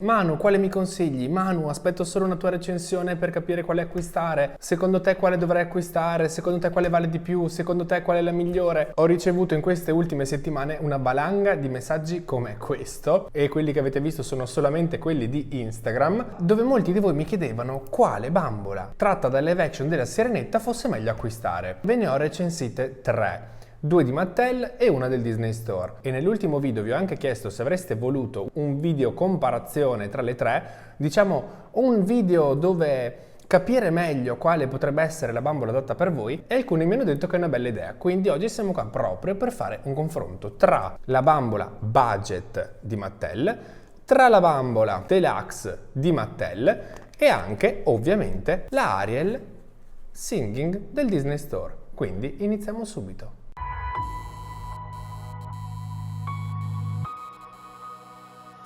Manu, quale mi consigli? Manu, aspetto solo una tua recensione per capire quale acquistare. Secondo te quale dovrei acquistare? Secondo te quale vale di più? Secondo te qual è la migliore? Ho ricevuto in queste ultime settimane una valanga di messaggi come questo, e quelli che avete visto sono solamente quelli di Instagram, dove molti di voi mi chiedevano quale bambola tratta dal live action della Sirenetta fosse meglio acquistare. Ve ne ho recensite 3. 2 di Mattel e una del Disney Store, e nell'ultimo video vi ho anche chiesto se avreste voluto un video comparazione tra le 3, diciamo un video dove capire meglio quale potrebbe essere la bambola adatta per voi, e alcuni mi hanno detto che è una bella idea, quindi oggi siamo qua proprio per fare un confronto tra la bambola budget di Mattel, tra la bambola deluxe di Mattel e anche ovviamente la Ariel Singing del Disney Store. Quindi iniziamo subito.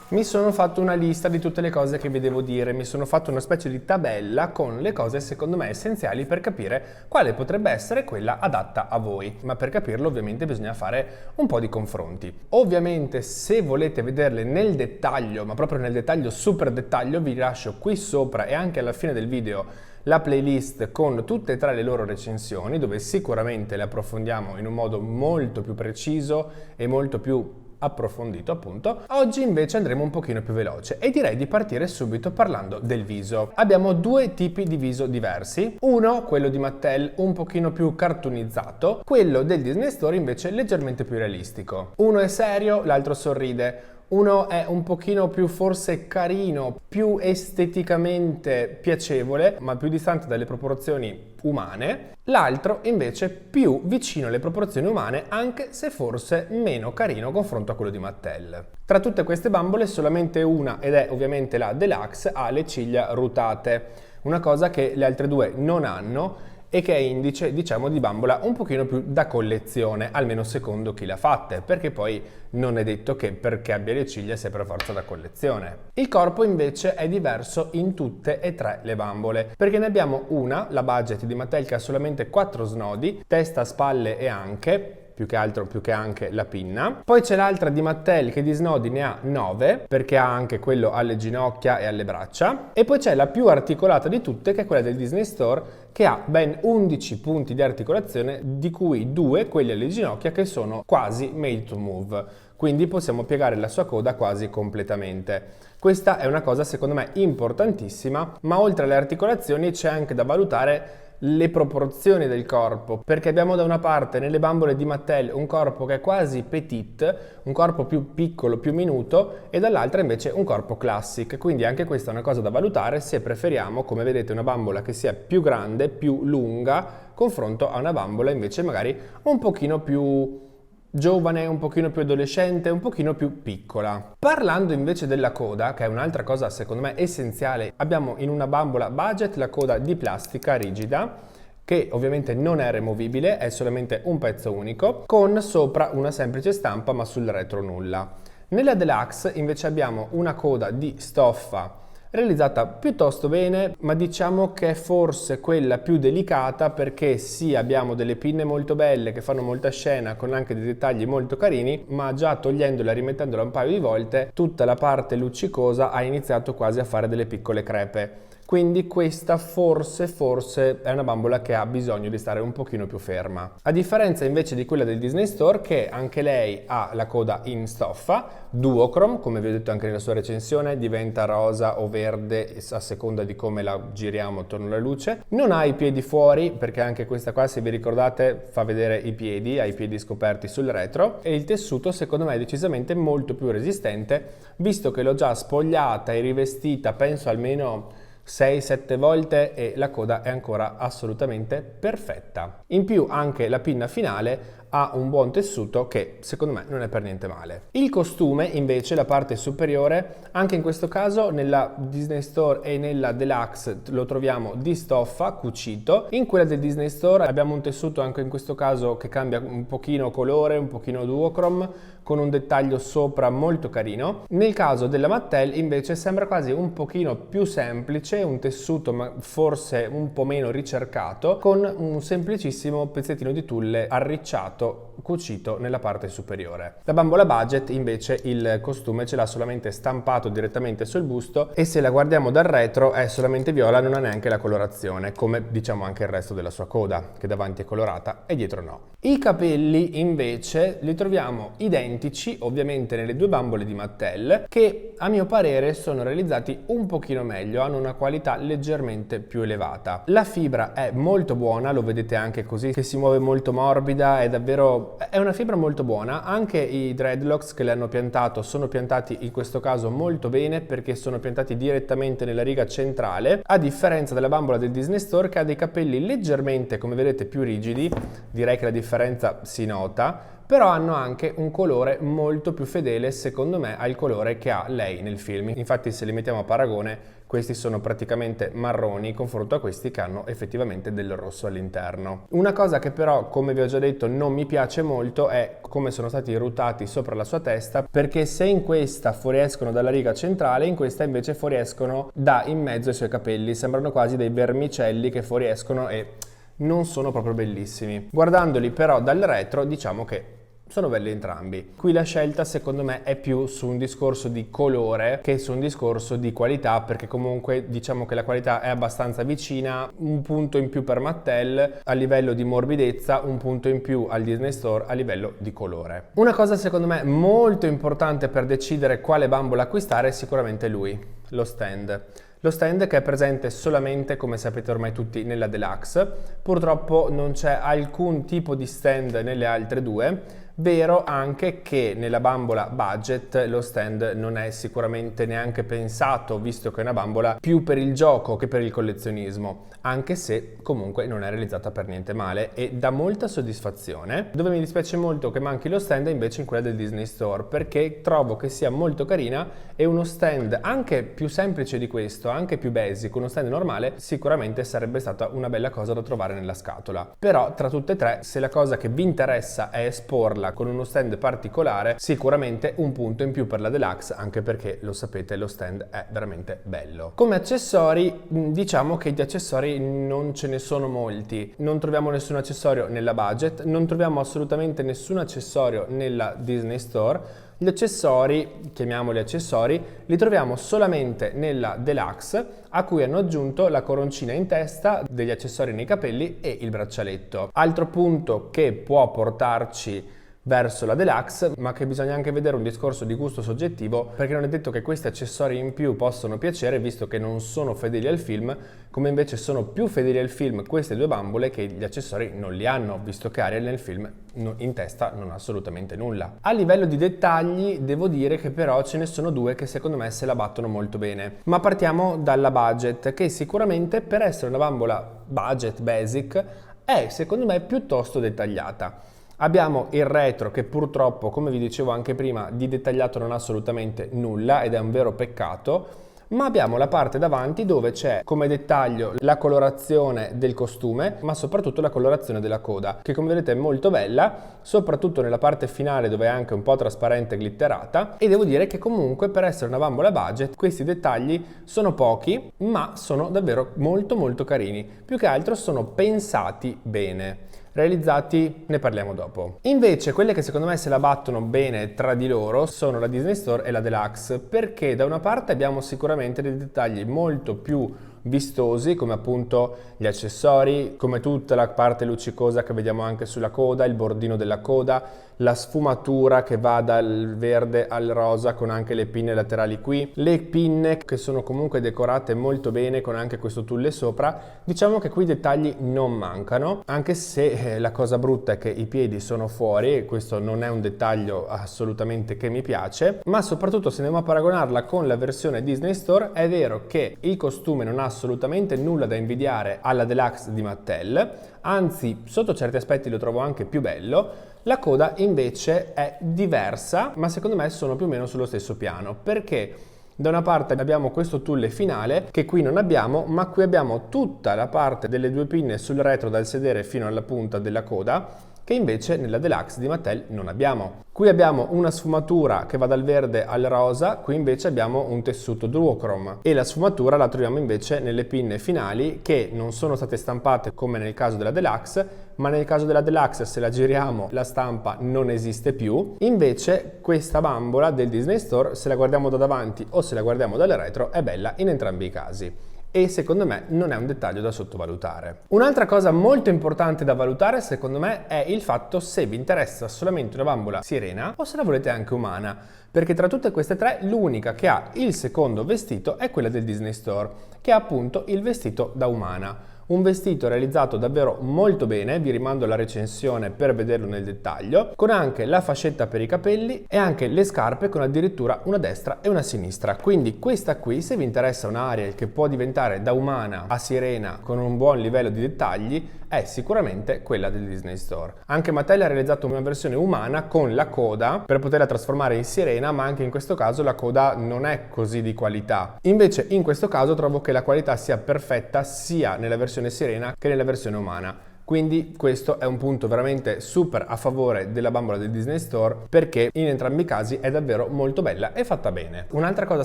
Mi sono fatto una lista di tutte le cose che vi devo dire, mi sono fatto una specie di tabella con le cose secondo me essenziali per capire quale potrebbe essere quella adatta a voi, ma per capirlo ovviamente bisogna fare un po' di confronti. Ovviamente se volete vederle nel dettaglio, ma proprio nel dettaglio super dettaglio, vi lascio qui sopra e anche alla fine del video la playlist con tutte e 3 le loro recensioni, dove sicuramente le approfondiamo in un modo molto più preciso e molto più approfondito appunto. Oggi invece andremo un pochino più veloce e direi di partire subito parlando del viso. Abbiamo 2 tipi di viso diversi, uno, quello di Mattel, un pochino più cartoonizzato, quello del Disney Store invece leggermente più realistico. Uno è serio, l'altro sorride. Uno è un pochino più forse carino, più esteticamente piacevole, ma più distante dalle proporzioni umane. L'altro invece più vicino alle proporzioni umane, anche se forse meno carino confronto a quello di Mattel. Tra tutte queste bambole solamente una, ed è ovviamente la Deluxe, ha le ciglia rutate, una cosa che le altre 2 non hanno e che è indice, diciamo, di bambola un pochino più da collezione, almeno secondo chi l'ha fatta, perché poi non è detto che perché abbia le ciglia sia per forza da collezione. Il corpo invece è diverso in tutte e 3 le bambole, perché ne abbiamo una, la budget di Mattel, che ha solamente 4 snodi, testa, spalle e anche, più che anche la pinna. Poi c'è l'altra di Mattel che di snodi ne ha 9, perché ha anche quello alle ginocchia e alle braccia. E poi c'è la più articolata di tutte, che è quella del Disney Store, che ha ben 11 punti di articolazione, di cui 2 quelli alle ginocchia che sono quasi made to move, quindi possiamo piegare la sua coda quasi completamente. Questa è una cosa secondo me importantissima, ma oltre alle articolazioni c'è anche da valutare le proporzioni del corpo, perché abbiamo da una parte nelle bambole di Mattel un corpo che è quasi petite, un corpo più piccolo, più minuto, e dall'altra invece un corpo classic, quindi anche questa è una cosa da valutare se preferiamo, come vedete, una bambola che sia più grande, più lunga, confronto a una bambola invece magari un pochino più giovane, un pochino più adolescente, un pochino più piccola. Parlando invece della coda, che è un'altra cosa secondo me essenziale, abbiamo in una bambola budget la coda di plastica rigida, che ovviamente non è removibile, è solamente un pezzo unico, con sopra una semplice stampa ma sul retro nulla. Nella Deluxe invece abbiamo una coda di stoffa realizzata piuttosto bene, ma diciamo che è forse quella più delicata, perché sì, abbiamo delle pinne molto belle che fanno molta scena con anche dei dettagli molto carini, ma già togliendola e rimettendola un paio di volte tutta la parte luccicosa ha iniziato quasi a fare delle piccole crepe. Quindi questa forse è una bambola che ha bisogno di stare un pochino più ferma. A differenza invece di quella del Disney Store, che anche lei ha la coda in stoffa, duochrome, come vi ho detto anche nella sua recensione, diventa rosa o verde a seconda di come la giriamo attorno alla luce. Non ha i piedi fuori, perché anche questa qua, se vi ricordate, fa vedere i piedi, ha i piedi scoperti sul retro, e il tessuto secondo me è decisamente molto più resistente, visto che l'ho già spogliata e rivestita penso almeno 6-7 volte e la coda è ancora assolutamente perfetta. In più anche la pinna finale ha un buon tessuto che secondo me non è per niente male. Il costume invece, la parte superiore, anche in questo caso nella Disney Store e nella Deluxe lo troviamo di stoffa cucito. In quella del Disney Store abbiamo un tessuto anche in questo caso che cambia un pochino colore, un pochino duochrome, con un dettaglio sopra molto carino. Nel caso della Mattel invece sembra quasi un pochino più semplice, un tessuto ma forse un po' meno ricercato, con un semplicissimo pezzettino di tulle arricciato cucito nella parte superiore. La bambola budget invece il costume ce l'ha solamente stampato direttamente sul busto e se la guardiamo dal retro è solamente viola, non ha neanche la colorazione, come diciamo anche il resto della sua coda, che davanti è colorata e dietro no. I capelli invece li troviamo identici ovviamente nelle due bambole di Mattel, che a mio parere sono realizzati un pochino meglio, hanno una qualità leggermente più elevata. La fibra è molto buona, lo vedete anche così che si muove molto morbida, è una fibra molto buona. Anche i dreadlocks che le hanno piantato sono piantati in questo caso molto bene, perché sono piantati direttamente nella riga centrale, a differenza della bambola del Disney Store che ha dei capelli leggermente, come vedete, più rigidi. Direi che la differenza si nota, però hanno anche un colore molto più fedele secondo me al colore che ha lei nel film. Infatti se li mettiamo a paragone, questi sono praticamente marroni in confronto a questi che hanno effettivamente del rosso all'interno. Una cosa che però, come vi ho già detto, non mi piace molto è come sono stati ruotati sopra la sua testa, perché se in questa fuoriescono dalla riga centrale, in questa invece fuoriescono da in mezzo ai suoi capelli, sembrano quasi dei vermicelli che fuoriescono e non sono proprio bellissimi. Guardandoli però dal retro diciamo che sono belli entrambi. Qui la scelta secondo me è più su un discorso di colore che su un discorso di qualità, perché comunque diciamo che la qualità è abbastanza vicina, un punto in più per Mattel a livello di morbidezza, un punto in più al Disney Store a livello di colore. Una cosa secondo me molto importante per decidere quale bambola acquistare è sicuramente lui, lo stand. Lo stand che è presente solamente, come sapete ormai tutti, nella Deluxe. Purtroppo non c'è alcun tipo di stand nelle altre due. Vero anche che nella bambola budget lo stand non è sicuramente neanche pensato, visto che è una bambola più per il gioco che per il collezionismo, anche se comunque non è realizzata per niente male e dà molta soddisfazione. Dove mi dispiace molto che manchi lo stand è invece in quella del Disney Store, perché trovo che sia molto carina e uno stand anche più semplice di questo, anche più basic, uno stand normale sicuramente sarebbe stata una bella cosa da trovare nella scatola. Però tra tutte e tre, se la cosa che vi interessa è esporla con uno stand particolare, sicuramente un punto in più per la Deluxe, anche perché lo sapete, lo stand è veramente bello. Come accessori, diciamo che di accessori non ce ne sono molti. Non troviamo nessun accessorio nella budget, non troviamo assolutamente nessun accessorio nella Disney Store. Gli accessori, chiamiamoli accessori, li troviamo solamente nella Deluxe, a cui hanno aggiunto la coroncina in testa, degli accessori nei capelli e il braccialetto. Altro punto che può portarci verso la Deluxe, ma che bisogna anche vedere un discorso di gusto soggettivo, perché non è detto che questi accessori in più possono piacere, visto che non sono fedeli al film, come invece sono più fedeli al film queste due bambole che gli accessori non li hanno, visto che Ariel nel film in testa non ha assolutamente nulla. A livello di dettagli devo dire che però ce ne sono due che secondo me se la battono molto bene, ma partiamo dalla budget, che sicuramente per essere una bambola budget basic è secondo me piuttosto dettagliata. Abbiamo il retro che purtroppo, come vi dicevo anche prima, di dettagliato non ha assolutamente nulla ed è un vero peccato, ma abbiamo la parte davanti dove c'è come dettaglio la colorazione del costume, ma soprattutto la colorazione della coda, che come vedete è molto bella, soprattutto nella parte finale dove è anche un po' trasparente e glitterata, e devo dire che comunque per essere una bambola budget questi dettagli sono pochi, ma sono davvero molto molto carini, più che altro sono pensati bene. Realizzati ne parliamo dopo. Invece quelle che secondo me se la battono bene tra di loro sono la Disney Store e la Deluxe, perché da una parte abbiamo sicuramente dei dettagli molto più vistosi, come appunto gli accessori, come tutta la parte luccicosa che vediamo anche sulla coda, il bordino della coda, la sfumatura che va dal verde al rosa con anche le pinne laterali qui, le pinne che sono comunque decorate molto bene con anche questo tulle sopra. Diciamo che qui i dettagli non mancano, anche se la cosa brutta è che i piedi sono fuori e questo non è un dettaglio assolutamente che mi piace, ma soprattutto se andiamo a paragonarla con la versione Disney Store è vero che il costume non ha assolutamente nulla da invidiare alla Deluxe di Mattel, anzi sotto certi aspetti lo trovo anche più bello. La coda invece è diversa, ma secondo me sono più o meno sullo stesso piano, perché da una parte abbiamo questo tulle finale che qui non abbiamo, ma qui abbiamo tutta la parte delle due pinne sul retro dal sedere fino alla punta della coda, che invece nella Deluxe di Mattel non abbiamo. Qui abbiamo una sfumatura che va dal verde al rosa, qui invece abbiamo un tessuto duochrome e la sfumatura la troviamo invece nelle pinne finali che non sono state stampate come nel caso della Deluxe, ma nel caso della Deluxe se la giriamo la stampa non esiste più. Invece questa bambola del Disney Store, se la guardiamo da davanti o se la guardiamo dal retro, è bella in entrambi i casi. E secondo me non è un dettaglio da sottovalutare. Un'altra cosa molto importante da valutare secondo me è il fatto se vi interessa solamente una bambola sirena o se la volete anche umana, perché tra tutte queste tre l'unica che ha il secondo vestito è quella del Disney Store, che ha appunto il vestito da umana. Un vestito realizzato davvero molto bene, vi rimando alla recensione per vederlo nel dettaglio, con anche la fascetta per i capelli e anche le scarpe con addirittura una destra e una sinistra. Quindi questa qui, se vi interessa un Ariel che può diventare da umana a sirena con un buon livello di dettagli, è sicuramente quella del Disney Store. Anche Mattel ha realizzato una versione umana con la coda per poterla trasformare in sirena, ma anche in questo caso la coda non è così di qualità. Invece in questo caso trovo che la qualità sia perfetta sia nella versione sirena che nella versione umana. Quindi questo è un punto veramente super a favore della bambola del Disney Store, perché in entrambi i casi è davvero molto bella e fatta bene. Un'altra cosa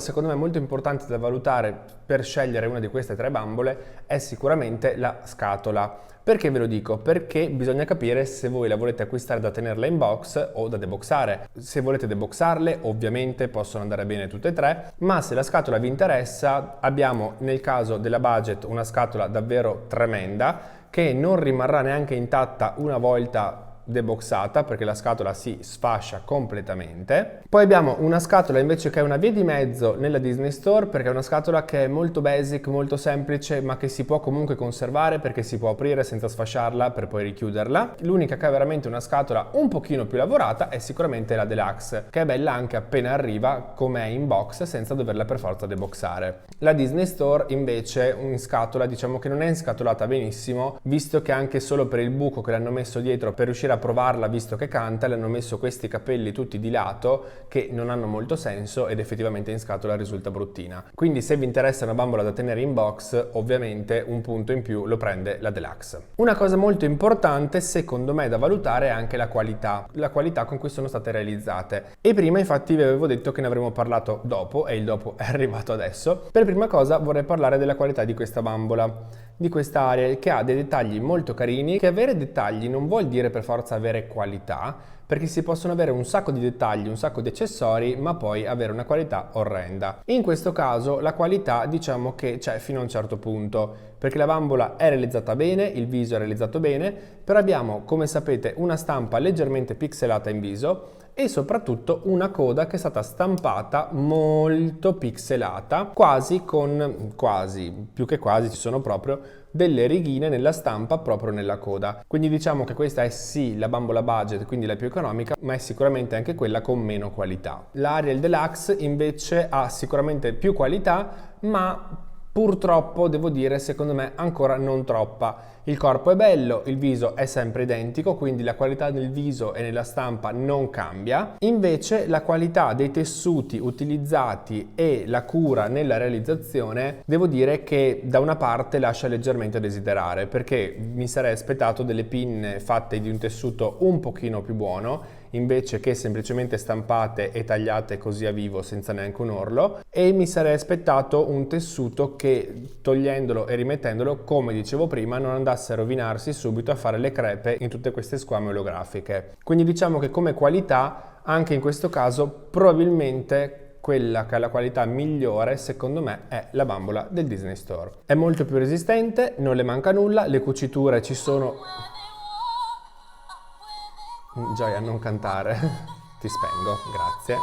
secondo me molto importante da valutare per scegliere una di queste tre bambole è sicuramente la scatola. Perché ve lo dico? Perché bisogna capire se voi la volete acquistare da tenerla in box o da deboxare. Se volete deboxarle, ovviamente possono andare bene tutte e tre, ma se la scatola vi interessa, abbiamo nel caso della Budget una scatola davvero tremenda che non rimarrà neanche intatta una volta deboxata, perché la scatola si sfascia completamente. Poi abbiamo una scatola invece che è una via di mezzo nella Disney Store, perché è una scatola che è molto basic, molto semplice, ma che si può comunque conservare perché si può aprire senza sfasciarla per poi richiuderla. L'unica che è veramente una scatola un pochino più lavorata è sicuramente la Deluxe, che è bella anche appena arriva come è in box senza doverla per forza deboxare. La Disney Store invece in scatola diciamo che non è inscatolata benissimo, visto che anche solo per il buco che l'hanno messo dietro per riuscire a provarla, visto che canta, le hanno messo questi capelli tutti di lato che non hanno molto senso ed effettivamente in scatola risulta bruttina. Quindi se vi interessa una bambola da tenere in box, ovviamente un punto in più lo prende la Deluxe. Una cosa molto importante secondo me da valutare è anche la qualità con cui sono state realizzate. E prima infatti vi avevo detto che ne avremmo parlato dopo, e il dopo è arrivato adesso. Per prima cosa vorrei parlare della qualità di questa bambola, di questa Ariel, che ha dei dettagli molto carini, che avere dettagli non vuol dire per forza avere qualità, perché si possono avere un sacco di dettagli, un sacco di accessori, ma poi avere una qualità orrenda. In questo caso la qualità diciamo che c'è fino a un certo punto, perché la bambola è realizzata bene, il viso è realizzato bene, però abbiamo, come sapete, una stampa leggermente pixelata in viso e soprattutto una coda che è stata stampata molto pixelata, più che quasi, ci sono proprio delle righine nella stampa proprio nella coda. Quindi diciamo che questa è sì la bambola budget, quindi la più economica, ma è sicuramente anche quella con meno qualità. L'Ariel Deluxe invece ha sicuramente più qualità, ma purtroppo devo dire secondo me ancora non troppa. Il corpo è bello, il viso è sempre identico, quindi la qualità del viso e nella stampa non cambia. Invece la qualità dei tessuti utilizzati e la cura nella realizzazione devo dire che da una parte lascia leggermente a desiderare, perché mi sarei aspettato delle pinne fatte di un tessuto un pochino più buono invece che semplicemente stampate e tagliate così a vivo senza neanche un orlo, e mi sarei aspettato un tessuto che togliendolo e rimettendolo, come dicevo prima, non andasse a rovinarsi subito a fare le crepe in tutte queste squame olografiche. Quindi diciamo che come qualità anche in questo caso probabilmente quella che ha la qualità migliore secondo me è la bambola del Disney Store. È molto più resistente, non le manca nulla, le cuciture ci sono. Gioia, non cantare, ti spengo, grazie.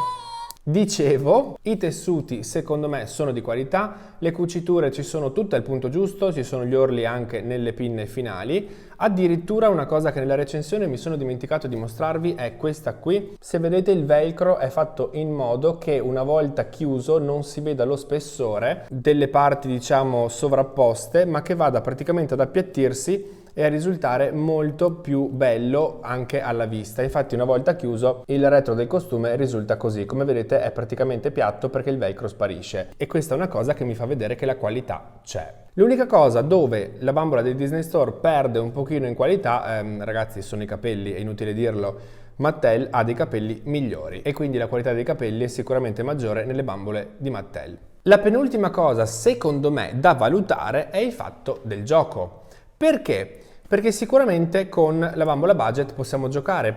Dicevo, i tessuti secondo me sono di qualità, le cuciture ci sono tutte al punto giusto, ci sono gli orli anche nelle pinne finali. Addirittura una cosa che nella recensione mi sono dimenticato di mostrarvi è questa qui. Se vedete il velcro è fatto in modo che una volta chiuso non si veda lo spessore delle parti diciamo sovrapposte, ma che vada praticamente ad appiattirsi e a risultare molto più bello anche alla vista. Infatti una volta chiuso il retro del costume risulta così, come vedete è praticamente piatto perché il velcro sparisce, e questa è una cosa che mi fa vedere che la qualità c'è. L'unica cosa dove la bambola del Disney Store perde un pochino in qualità, ragazzi, sono i capelli, è inutile dirlo. Mattel ha dei capelli migliori e quindi la qualità dei capelli è sicuramente maggiore nelle bambole di Mattel. La penultima cosa, secondo me, da valutare è il fatto del gioco. Perché? Perché sicuramente con la bambola budget possiamo giocare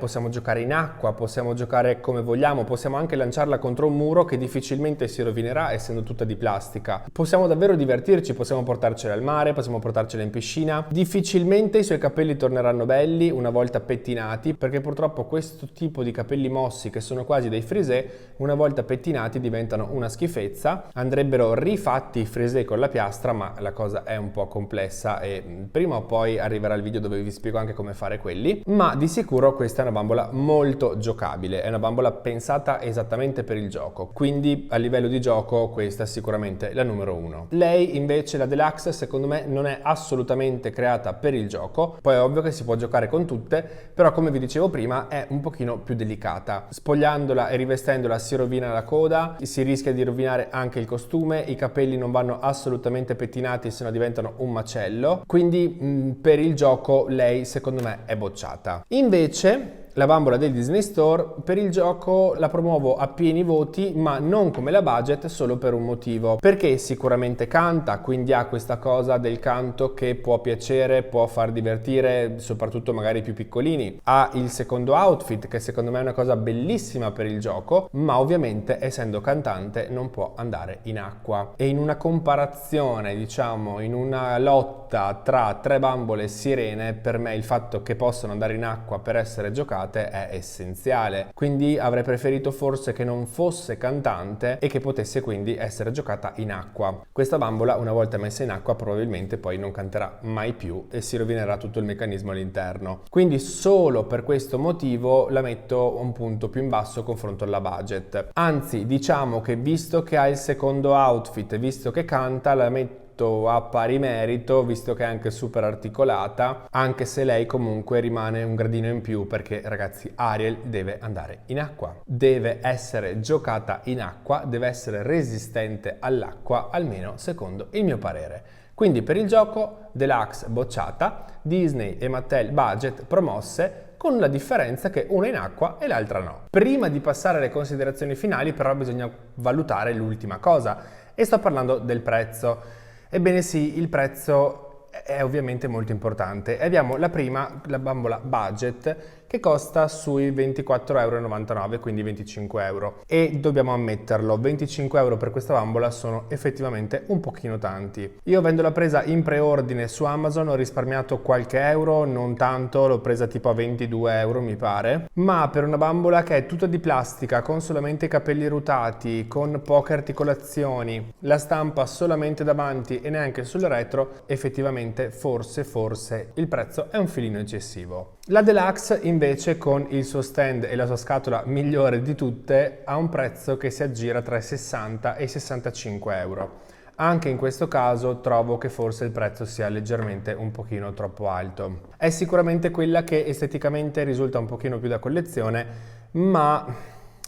in acqua, possiamo giocare come vogliamo, possiamo anche lanciarla contro un muro che difficilmente si rovinerà essendo tutta di plastica. Possiamo davvero divertirci, possiamo portarcela al mare, possiamo portarcela in piscina. Difficilmente i suoi capelli torneranno belli una volta pettinati, perché purtroppo questo tipo di capelli mossi, che sono quasi dei frisé, una volta pettinati diventano una schifezza. Andrebbero rifatti i frisé con la piastra, ma la cosa è un po' complessa e prima o poi arriverà il video dove vi spiego anche come fare quelli, ma di sicuro questa è una bambola molto giocabile, è una bambola pensata esattamente per il gioco, quindi a livello di gioco questa è sicuramente la numero 1. Lei invece, la Deluxe, secondo me non è assolutamente creata per il gioco, poi è ovvio che si può giocare con tutte, però come vi dicevo prima è un pochino più delicata. Spogliandola e rivestendola si rovina la coda, si rischia di rovinare anche il costume, i capelli non vanno assolutamente pettinati se no diventano un macello, quindi per il gioco lei secondo me è bocciata. Invece la bambola del Disney Store per il gioco la promuovo a pieni voti, ma non come la budget, solo per un motivo, perché sicuramente canta, quindi ha questa cosa del canto che può piacere, può far divertire soprattutto magari i più piccolini. Ha il secondo outfit che secondo me è una cosa bellissima per il gioco, ma ovviamente essendo cantante non può andare in acqua, e in una comparazione, diciamo in una lotta tra tre bambole sirene, per me il fatto che possano andare in acqua per essere giocate è essenziale, quindi avrei preferito forse che non fosse cantante e che potesse quindi essere giocata in acqua. Questa bambola una volta messa in acqua probabilmente poi non canterà mai più e si rovinerà tutto il meccanismo all'interno, quindi solo per questo motivo la metto un punto più in basso confronto alla budget. Anzi, diciamo che visto che ha il secondo outfit, visto che canta, la metto a pari merito, visto che è anche super articolata, anche se lei comunque rimane un gradino in più, perché ragazzi Ariel deve andare in acqua, deve essere giocata in acqua, deve essere resistente all'acqua, almeno secondo il mio parere. Quindi per il gioco Deluxe bocciata, Disney e Mattel budget promosse, con la differenza che una è in acqua e l'altra no. Prima di passare alle considerazioni finali però bisogna valutare l'ultima cosa, e sto parlando del prezzo. Ebbene sì, il prezzo è ovviamente molto importante. Abbiamo la prima, la bambola budget, che costa sui 24,99 €, quindi 25 euro. E dobbiamo ammetterlo, 25 euro per questa bambola sono effettivamente un pochino tanti. Io avendola presa in preordine su Amazon ho risparmiato qualche euro, non tanto, l'ho presa tipo a 22 euro mi pare, ma per una bambola che è tutta di plastica, con solamente i capelli rutati, con poche articolazioni, la stampa solamente davanti e neanche sul retro, effettivamente forse il prezzo è un filino eccessivo. La Deluxe invece, con il suo stand e la sua scatola migliore di tutte, ha un prezzo che si aggira tra i 60 e i 65 euro. Anche in questo caso trovo che forse il prezzo sia leggermente un pochino troppo alto. È sicuramente quella che esteticamente risulta un pochino più da collezione, ma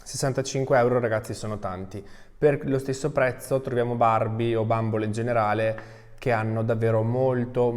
65 euro ragazzi sono tanti. Per lo stesso prezzo troviamo Barbie o bambole in generale che hanno davvero molto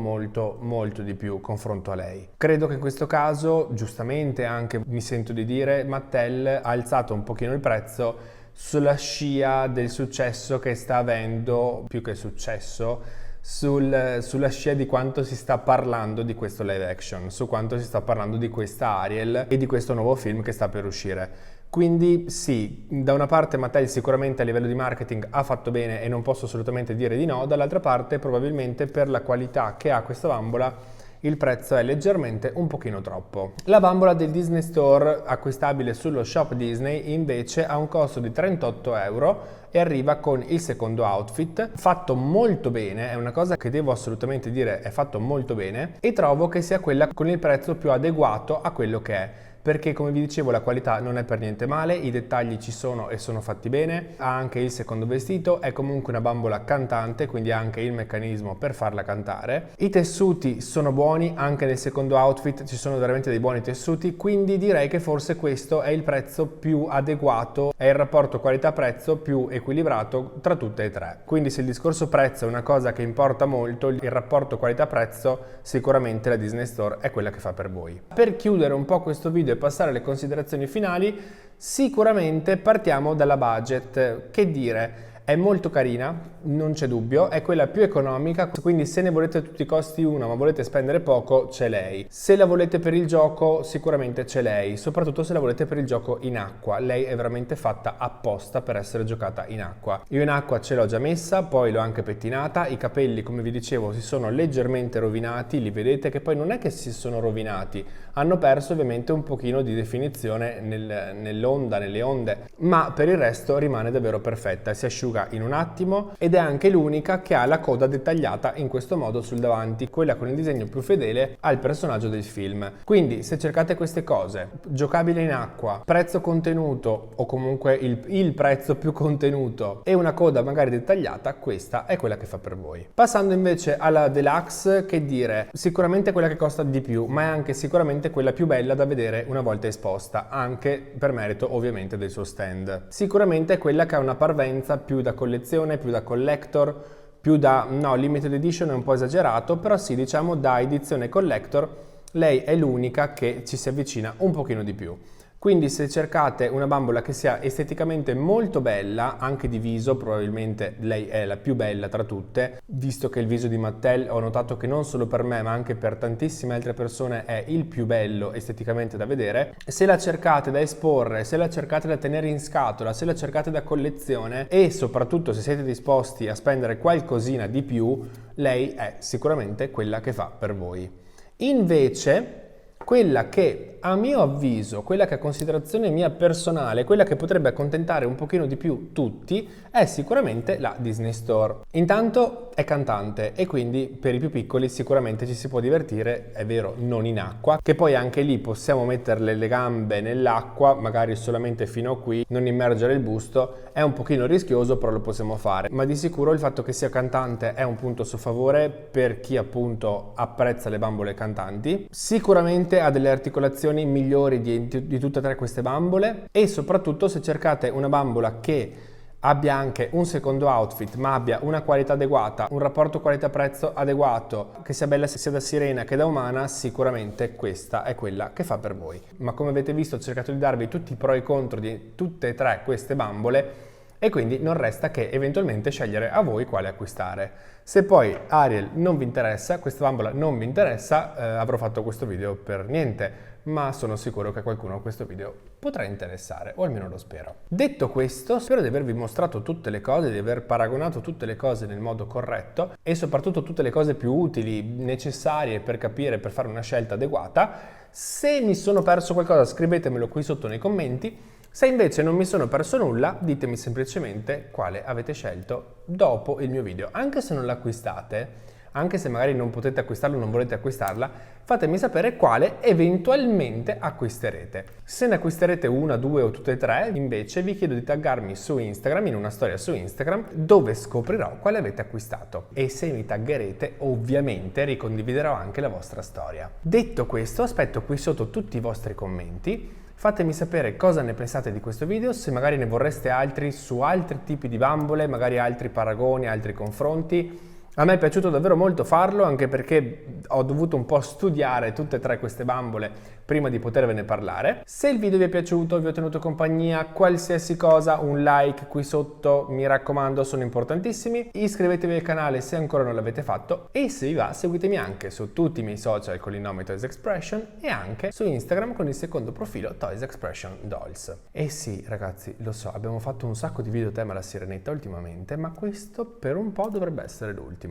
di più confronto a lei. Credo che in questo caso, giustamente anche mi sento di dire, Mattel ha alzato un pochino il prezzo sulla scia del successo che sta avendo, più che successo, sulla scia di quanto si sta parlando di questo live action, su quanto si sta parlando di questa Ariel e di questo nuovo film che sta per uscire. Quindi sì, da una parte Mattel sicuramente a livello di marketing ha fatto bene e non posso assolutamente dire di no, dall'altra parte probabilmente per la qualità che ha questa bambola il prezzo è leggermente un pochino troppo. La bambola del Disney Store, acquistabile sullo shop Disney, invece ha un costo di 38 euro e arriva con il secondo outfit, fatto molto bene, è una cosa che devo assolutamente dire, è fatto molto bene, e trovo che sia quella con il prezzo più adeguato a quello che è. perché come vi dicevo la qualità non è per niente male, i dettagli ci sono e sono fatti bene, ha anche il secondo vestito, è comunque una bambola cantante, quindi ha anche il meccanismo per farla cantare. I tessuti sono buoni, anche nel secondo outfit ci sono veramente dei buoni tessuti, quindi direi che forse questo è il prezzo più adeguato, è il rapporto qualità-prezzo più equilibrato tra tutte e tre. Quindi se il discorso prezzo è una cosa che importa molto, il rapporto qualità-prezzo sicuramente la Disney Store è quella che fa per voi. Per chiudere un po' questo video e passare alle considerazioni finali, sicuramente partiamo dalla budget. Che dire, è molto carina, non c'è dubbio, è quella più economica, quindi se ne volete a tutti i costi una ma volete spendere poco, c'è lei. Se la volete per il gioco, sicuramente c'è lei, soprattutto se la volete per il gioco in acqua. Lei è veramente fatta apposta per essere giocata in acqua. Io in acqua ce l'ho già messa, poi l'ho anche pettinata, i capelli, come vi dicevo, si sono leggermente rovinati, li vedete che poi non è che si sono rovinati, hanno perso ovviamente un pochino di definizione nell'onda, nelle onde, ma per il resto rimane davvero perfetta, si asciuga in un attimo ed è anche l'unica che ha la coda dettagliata in questo modo sul davanti, quella con il disegno più fedele al personaggio del film. Quindi se cercate queste cose, giocabile in acqua, prezzo contenuto o comunque il prezzo più contenuto e una coda magari dettagliata, questa è quella che fa per voi. Passando invece alla Deluxe, che dire, sicuramente quella che costa di più, ma è anche sicuramente quella più bella da vedere una volta esposta, anche per merito ovviamente del suo stand. Sicuramente è quella che ha una parvenza più da collezione, più da collector, più da, no, limited edition è un po' esagerato, però sì, diciamo da edizione collector, lei è l'unica che ci si avvicina un pochino di più. Quindi se cercate una bambola che sia esteticamente molto bella, anche di viso, probabilmente lei è la più bella tra tutte, visto che il viso di Mattel ho notato che non solo per me ma anche per tantissime altre persone è il più bello esteticamente da vedere. Se la cercate da esporre, se la cercate da tenere in scatola, se la cercate da collezione e soprattutto se siete disposti a spendere qualcosina di più, lei è sicuramente quella che fa per voi. Invece quella che a mio avviso, quella che a considerazione mia personale, quella che potrebbe accontentare un pochino di più tutti, è sicuramente la Disney Store. Intanto è cantante e quindi per i più piccoli sicuramente ci si può divertire, è vero, non in acqua, che poi anche lì possiamo metterle le gambe nell'acqua, magari solamente fino a qui, non immergere il busto, è un pochino rischioso però lo possiamo fare, ma di sicuro il fatto che sia cantante è un punto a suo favore per chi appunto apprezza le bambole cantanti. Sicuramente ha delle articolazioni migliori di tutte e tre queste bambole e soprattutto se cercate una bambola che abbia anche un secondo outfit ma abbia una qualità adeguata, un rapporto qualità-prezzo adeguato, che sia bella sia da sirena che da umana, sicuramente questa è quella che fa per voi. Ma come avete visto ho cercato di darvi tutti i pro e i contro di tutte e tre queste bambole e quindi non resta che eventualmente scegliere a voi quale acquistare. Se poi Ariel non vi interessa, questa bambola non vi interessa, avrò fatto questo video per niente, ma sono sicuro che a qualcuno questo video potrà interessare, o almeno lo spero. Detto questo, spero di avervi mostrato tutte le cose, di aver paragonato tutte le cose nel modo corretto e soprattutto tutte le cose più utili, necessarie per capire, per fare una scelta adeguata. Se mi sono perso qualcosa scrivetemelo qui sotto nei commenti. Se invece non mi sono perso nulla, ditemi semplicemente quale avete scelto dopo il mio video. Anche se non l'acquistate, anche se magari non potete acquistarlo o non volete acquistarla, fatemi sapere quale eventualmente acquisterete. Se ne acquisterete una, due o tutte e tre, invece vi chiedo di taggarmi su Instagram, in una storia su Instagram, dove scoprirò quale avete acquistato. E se mi taggerete, ovviamente ricondividerò anche la vostra storia. Detto questo, aspetto qui sotto tutti i vostri commenti. Fatemi sapere cosa ne pensate di questo video, se magari ne vorreste altri su altri tipi di bambole, magari altri paragoni, altri confronti. A me è piaciuto davvero molto farlo, anche perché ho dovuto un po' studiare tutte e tre queste bambole prima di potervene parlare. Se il video vi è piaciuto, vi ho tenuto compagnia, qualsiasi cosa, un like qui sotto, mi raccomando, sono importantissimi. Iscrivetevi al canale se ancora non l'avete fatto e se vi va seguitemi anche su tutti i miei social con il nome Toys Expression e anche su Instagram con il secondo profilo Toys Expression Dolls. E sì ragazzi, lo so, abbiamo fatto un sacco di video tema alla sirenetta ultimamente, ma questo per un po' dovrebbe essere l'ultimo.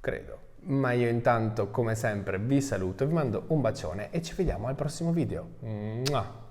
Credo. Ma io intanto, come sempre, vi saluto, vi mando un bacione e ci vediamo al prossimo video. Mua!